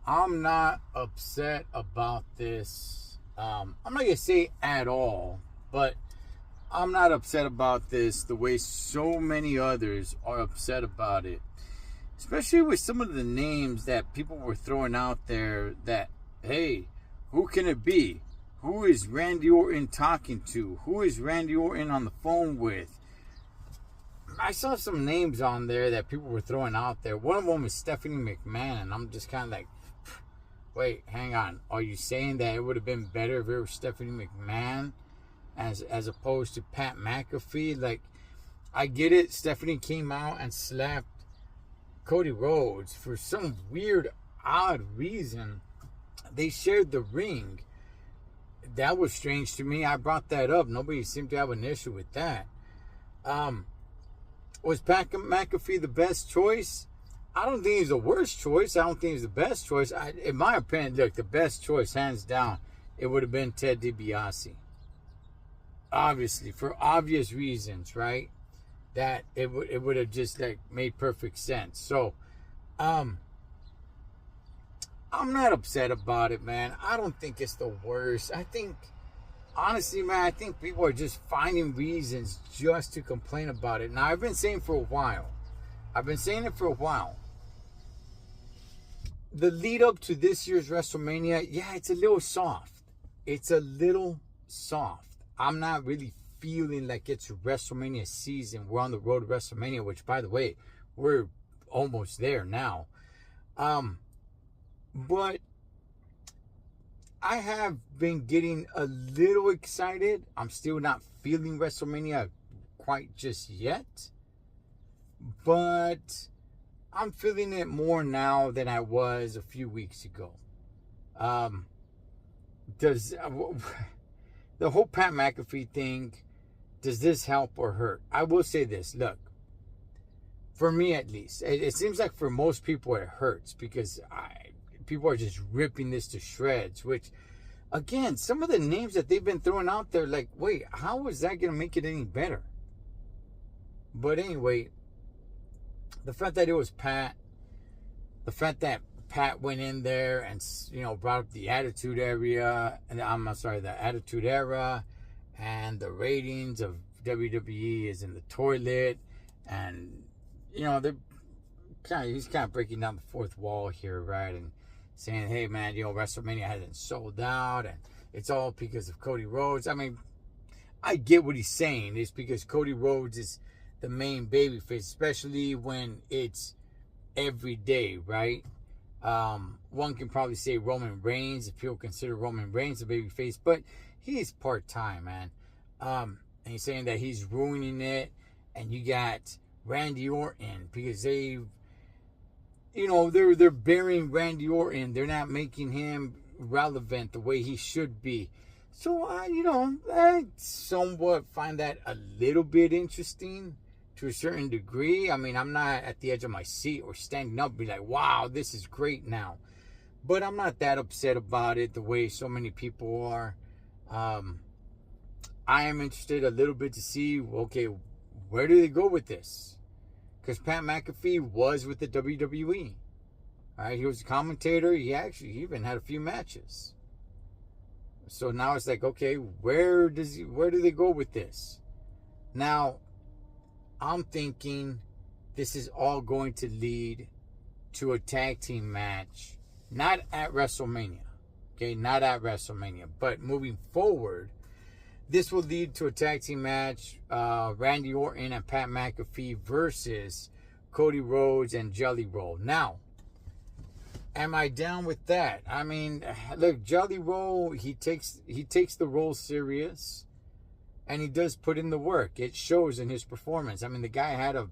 I'm not upset about this. I'm not gonna say at all, but I'm not upset about this the way so many others are upset about it. Especially with some of the names that people were throwing out there that, hey, who can it be? Who is Randy Orton talking to? Who is Randy Orton on the phone with? I saw some names on there that people were throwing out there. One of them was Stephanie McMahon, and I'm just kind of like, wait, hang on. Are you saying that it would have been better if it was Stephanie McMahon as opposed to Pat McAfee? Like, I get it. Stephanie came out and slapped Cody Rhodes for some weird, odd reason. They shared the ring. That was strange to me. I brought that up. Nobody seemed to have an issue with that. Was Pat McAfee the best choice? I don't think he's the worst choice. I don't think he's the best choice. In my opinion, look, the best choice, hands down, it would have been Ted DiBiase. Obviously, for obvious reasons, right? That it would have just like made perfect sense. So, I'm not upset about it, man. I don't think it's the worst. I think, honestly, man, I think people are just finding reasons just to complain about it. Now, I've been saying for a while. The lead up to this year's WrestleMania, yeah, it's a little soft. I'm not really feeling like it's WrestleMania season. We're on the road to WrestleMania, which, by the way, we're almost there now. But I have been getting a little excited. I'm still not feeling WrestleMania quite just yet. But I'm feeling it more now than I was a few weeks ago. Does the whole Pat McAfee thing, does this help or hurt? I will say this. Look, for me at least, it seems like for most people it hurts because people are just ripping this to shreds, which, again, some of the names that they've been throwing out there, like, wait, how is that going to make it any better? But anyway, the fact that it was Pat, the fact that Pat went in there and, brought up the Attitude Era, and the Attitude Era, and the ratings of WWE is in the toilet, and, he's kind of breaking down the fourth wall here, right, and saying, hey, man, WrestleMania hasn't sold out, and it's all because of Cody Rhodes. I mean, I get what he's saying. It's because Cody Rhodes is the main babyface, especially when it's every day, right? One can probably say Roman Reigns, if people consider Roman Reigns a babyface, but he's part-time, man. And he's saying that he's ruining it, and you got Randy Orton, because they're burying Randy Orton. They're not making him relevant the way he should be. So, I somewhat find that a little bit interesting to a certain degree. I mean, I'm not at the edge of my seat or standing up and be like, wow, this is great now. But I'm not that upset about it the way so many people are. I am interested a little bit to see, okay, where do they go with this? Because Pat McAfee was with the WWE. Right? He was a commentator. He even had a few matches. So now it's like, okay, where do they go with this? Now, I'm thinking this is all going to lead to a tag team match, not at WrestleMania. Okay, not at WrestleMania, but moving forward, this will lead to a tag team match, Randy Orton and Pat McAfee versus Cody Rhodes and Jelly Roll. Now, am I down with that? I mean, look, Jelly Roll, he takes the role serious, and he does put in the work. It shows in his performance. I mean, the guy had a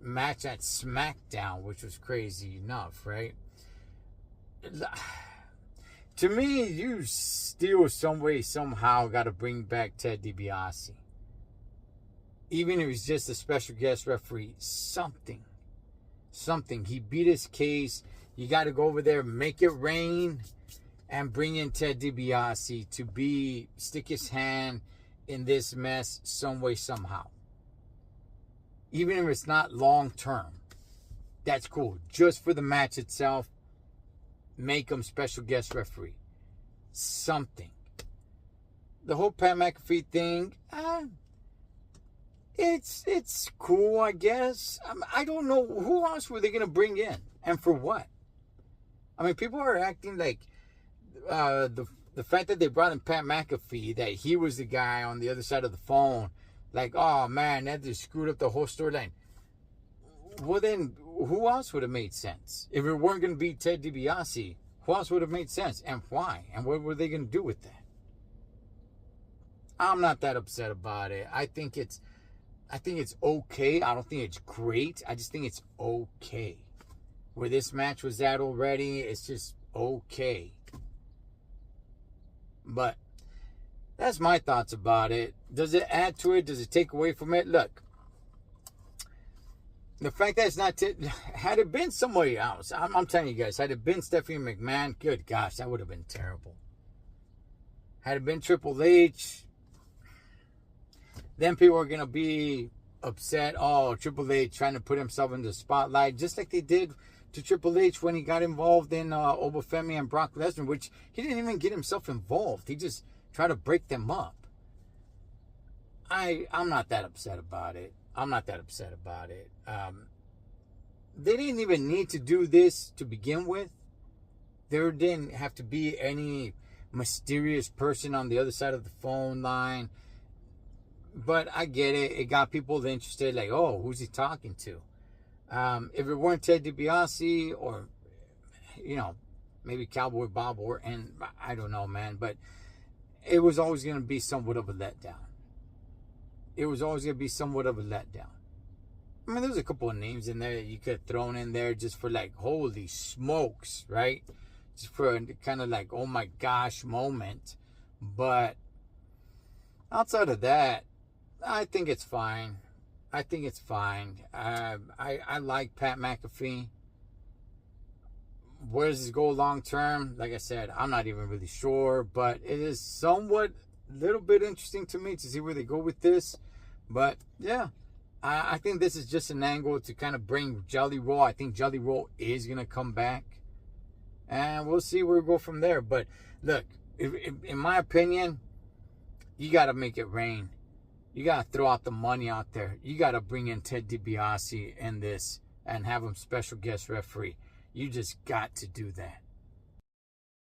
match at SmackDown, which was crazy enough, right? To me, you still some way, somehow got to bring back Ted DiBiase. Even if he's just a special guest referee, something. He beat his case. You got to go over there, make it rain, and bring in Ted DiBiase to stick his hand in this mess some way, somehow. Even if it's not long term. That's cool. Just for the match itself, make him special guest referee. Something. The whole Pat McAfee thing, it's cool, I guess. I don't know who else were they gonna bring in and for what. I mean, people are acting like the fact that they brought in Pat McAfee, that he was the guy on the other side of the phone, like, oh man, that just screwed up the whole storyline. Well, then who else would have made sense? If it weren't going to be Ted DiBiase, who else would have made sense, and why? And what were they going to do with that? I'm not that upset about it. I think it's okay. I don't think it's great. I just think it's okay. Where this match was at already, it's just okay. But that's my thoughts about it. Does it add to it? Does it take away from it? Look, the fact that it's not... had it been somebody else, I'm telling you guys, had it been Stephanie McMahon, good gosh, that would have been terrible. Had it been Triple H, then people are going to be upset. Oh, Triple H trying to put himself in the spotlight, just like they did to Triple H when he got involved in Obafemi and Brock Lesnar, which he didn't even get himself involved. He just tried to break them up. I'm not that upset about it. I'm not that upset about it. They didn't even need to do this to begin with. There didn't have to be any mysterious person on the other side of the phone line. But I get it. It got people interested. Like, oh, who's he talking to? If it weren't Ted DiBiase or, maybe Cowboy Bob Orton, I don't know, man. But it was always going to be somewhat of a letdown. It was always going to be somewhat of a letdown. I mean, there's a couple of names in there that you could have thrown in there just for like, holy smokes, right? Just for kind of like, oh my gosh moment. But outside of that, I think it's fine. I think it's fine. I like Pat McAfee. Where does this go long term? Like I said, I'm not even really sure, but it is somewhat little bit interesting to me to see where they go with this. But yeah, I think this is just an angle to kind of bring Jelly Roll. I think Jelly Roll is going to come back, and we'll see where we go from there. But look, in my opinion, you got to make it rain. You got to throw out the money out there. You got to bring in Ted DiBiase in this and have him special guest referee. You just got to do that.